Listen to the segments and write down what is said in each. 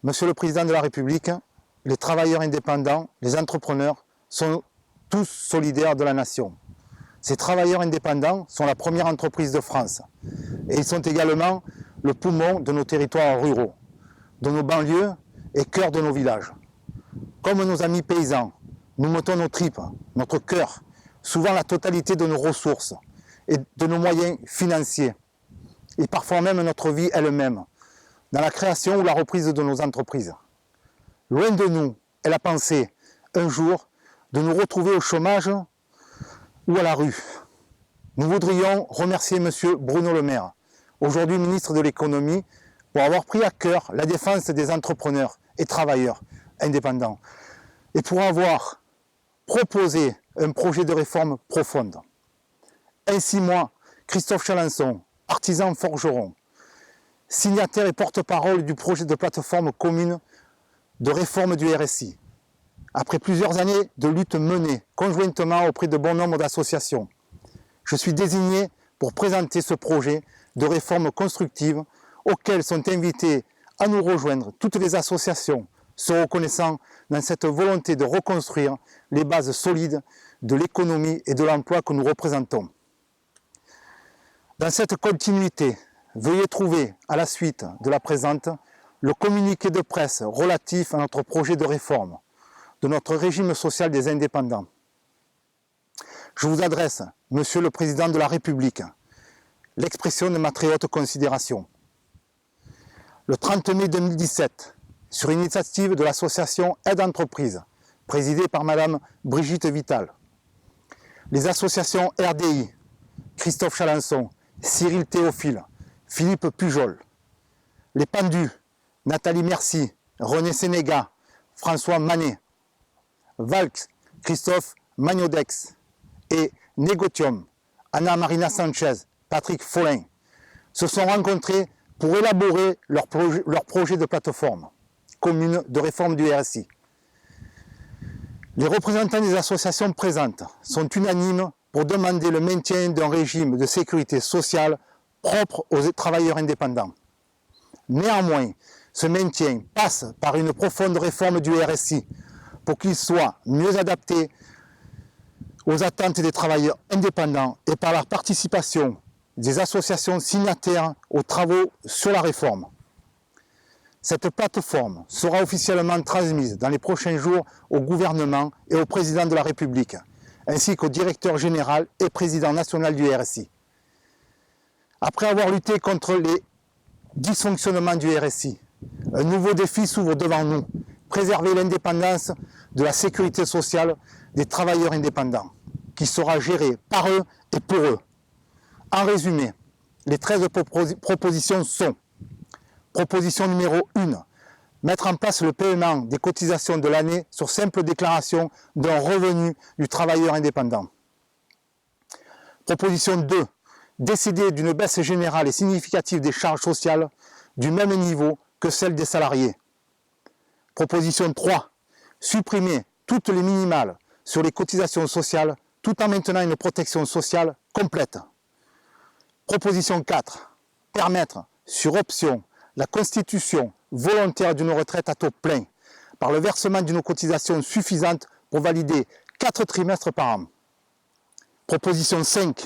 Monsieur le Président de la République, les travailleurs indépendants, les entrepreneurs sont tous solidaires de la nation. Ces travailleurs indépendants sont la première entreprise de France et ils sont également le poumon de nos territoires ruraux, de nos banlieues et cœur de nos villages. Comme nos amis paysans, nous mettons nos tripes, notre cœur, souvent la totalité de nos ressources et de nos moyens financiers, et parfois même notre vie elle-même, dans la création ou la reprise de nos entreprises. Loin de nous est la pensée, un jour, de nous retrouver au chômage ou à la rue. Nous voudrions remercier M. Bruno Le Maire, aujourd'hui ministre de l'économie, pour avoir pris à cœur la défense des entrepreneurs et travailleurs indépendants et pour avoir proposé un projet de réforme profonde. Ainsi moi, Christophe Chalençon, artisan forgeron, signataire et porte-parole du projet de plateforme commune de réforme du RSI, après plusieurs années de lutte menée conjointement auprès de bon nombre d'associations, je suis désigné pour présenter ce projet de réforme constructive auquel sont invités à nous rejoindre toutes les associations se reconnaissant dans cette volonté de reconstruire les bases solides de l'économie et de l'emploi que nous représentons. Dans cette continuité, veuillez trouver à la suite de la présente le communiqué de presse relatif à notre projet de réforme de notre régime social des indépendants. Je vous adresse, Monsieur le Président de la République, l'expression de ma très haute considération. Le 30 mai 2017, sur initiative de l'association Aide Entreprise, présidée par Madame Brigitte Vital, les associations RDI, Christophe Chalençon, Cyril Théophile, Philippe Pujol, les Pendus, Nathalie Merci, René Sénéga, François Manet, Valks, Christophe Magnodex et Négotium, Anna Marina Sanchez, Patrick Follin, se sont rencontrés pour élaborer leur projet de plateforme commune de réforme du RSI. Les représentants des associations présentes sont unanimes pour demander le maintien d'un régime de sécurité sociale propre aux travailleurs indépendants. Néanmoins, ce maintien passe par une profonde réforme du RSI pour qu'il soit mieux adapté aux attentes des travailleurs indépendants et par la participation des associations signataires aux travaux sur la réforme. Cette plateforme sera officiellement transmise dans les prochains jours au gouvernement et au président de la République, ainsi qu'au directeur général et président national du RSI. Après avoir lutté contre les dysfonctionnements du RSI, un nouveau défi s'ouvre devant nous, préserver l'indépendance de la sécurité sociale des travailleurs indépendants, qui sera gérée par eux et pour eux. En résumé, les 13 propositions sont: proposition numéro 1, mettre en place le paiement des cotisations de l'année sur simple déclaration d'un revenu du travailleur indépendant. Proposition 2, décider d'une baisse générale et significative des charges sociales du même niveau que celle des salariés. Proposition 3, supprimer toutes les minimales sur les cotisations sociales tout en maintenant une protection sociale complète. Proposition 4, permettre, sur option, la constitution volontaire d'une retraite à taux plein par le versement d'une cotisation suffisante pour valider 4 trimestres par an. Proposition 5,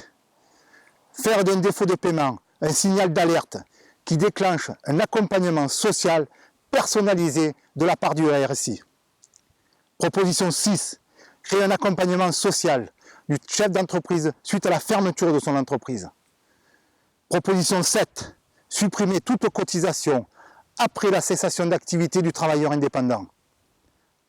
faire d'un défaut de paiement un signal d'alerte qui déclenche un accompagnement social personnalisé de la part du RSI. Proposition 6, créer un accompagnement social du chef d'entreprise suite à la fermeture de son entreprise. Proposition 7, supprimer toute cotisation après la cessation d'activité du travailleur indépendant.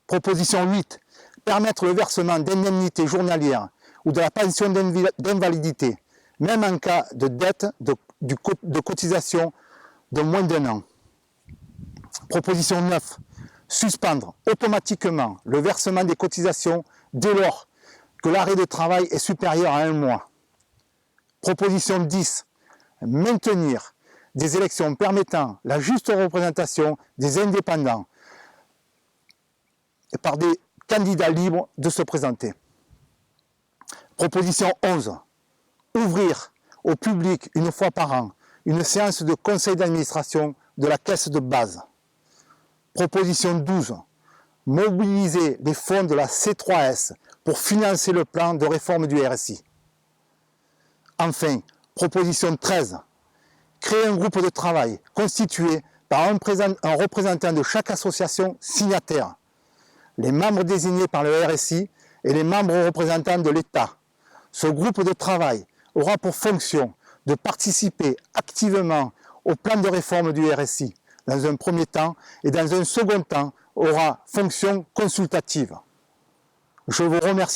Proposition 8, permettre le versement d'indemnités journalières ou de la pension d'invalidité, même en cas de dette de cotisation de moins d'1 an. Proposition 9, suspendre automatiquement le versement des cotisations dès lors que l'arrêt de travail est supérieur à 1 mois. Proposition 10, maintenir des élections permettant la juste représentation des indépendants et par des candidats libres de se présenter. Proposition 11, ouvrir au public une fois par an une séance de conseil d'administration de la caisse de base. Proposition 12. Mobiliser les fonds de la C3S pour financer le plan de réforme du RSI. Enfin, proposition 13. Créer un groupe de travail constitué par un représentant de chaque association signataire, les membres désignés par le RSI et les membres représentants de l'État. Ce groupe de travail aura pour fonction de participer activement au plan de réforme du RSI dans un premier temps et dans un second temps aura fonction consultative. Je vous remercie.